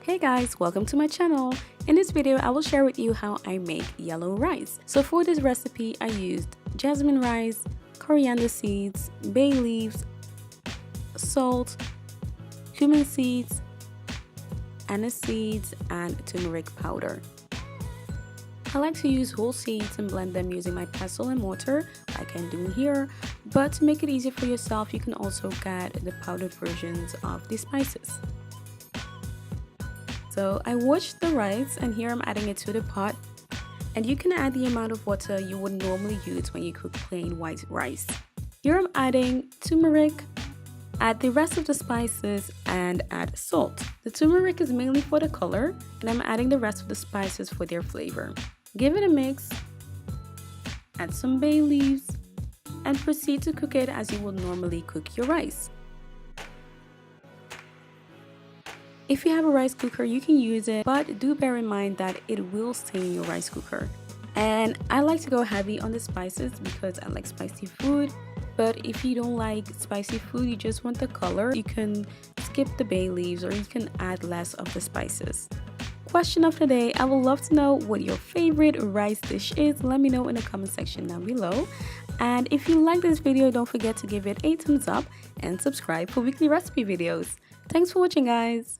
Hey guys, welcome to my channel. In this video, I will share with you how I make yellow rice. So for this recipe, I used jasmine rice, coriander seeds, bay leaves, salt, cumin seeds, anise seeds, and turmeric powder. I like to use whole seeds and blend them using my pestle and mortar like I'm doing here, but to make it easier for yourself, you can also get the powdered versions of the spices. So I washed the rice and here I'm adding it to the pot, and you can add the amount of water you would normally use when you cook plain white rice. Here I'm adding turmeric, add the rest of the spices, and add salt. The turmeric is mainly for the color, and I'm adding the rest of the spices for their flavor. Give it a mix, add some bay leaves, and proceed to cook it as you would normally cook your rice. If you have a rice cooker, you can use it, but do bear in mind that it will stain your rice cooker. And I like to go heavy on the spices because I like spicy food. But if you don't like spicy food, you just want the color, you can skip the bay leaves or you can add less of the spices. Question of the day, I would love to know what your favorite rice dish is. Let me know in the comment section down below. And if you like this video, don't forget to give it a thumbs up and subscribe for weekly recipe videos. Thanks for watching, guys.